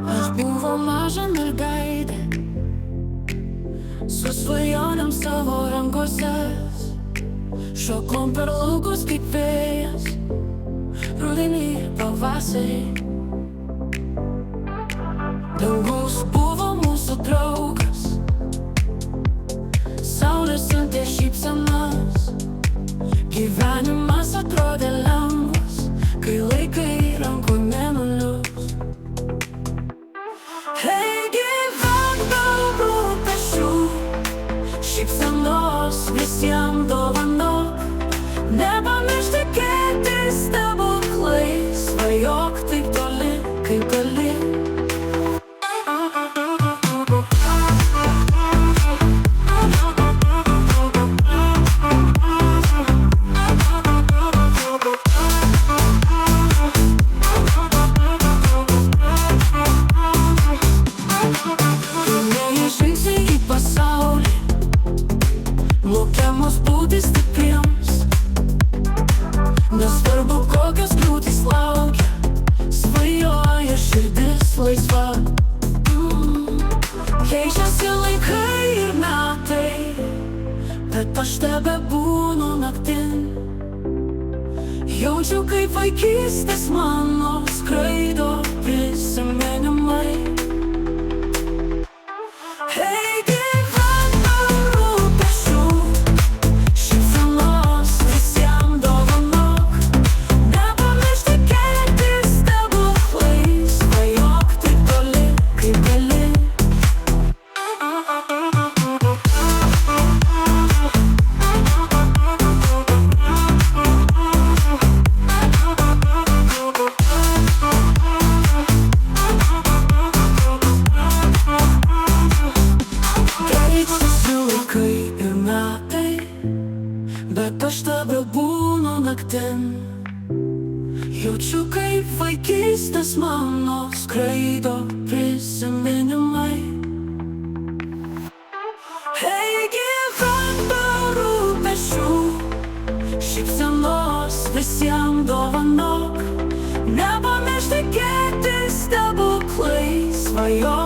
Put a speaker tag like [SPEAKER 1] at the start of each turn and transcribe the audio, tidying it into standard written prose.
[SPEAKER 1] Aš buvau maža mergaitė su svajonėm savo rankose, šokom per laukus kaip vėjas, rudenį, pavasarį. Dangus buvo mūsų draugas, saulė siuntė šypsenas, gyvenimas atrodė lengvas, kai laikai rankų nenulius. Hei, gyvenk be rūpesčių, šypsenos visiem dovanok, nepamiršk tikėti stebuklais, svajok taip toli, kaip gali. Mokiamos būti stipriems, nesvarbu kokios kliūtys laukia, svajoja širdis laisva. Keičiasi laikai ir metai, bet aš tebebūnu naktin. Jaučiu, kaip vaikystės mano skraido prisiminimai. Bet aš tebebūnu naktin. Jaučiu, kaip vaikystės mano skraido prisiminimai. Hei, gyvenk be rūpesčių, šypsenos visiem dovanok, nepamiršk tikėti stebuklais, svajok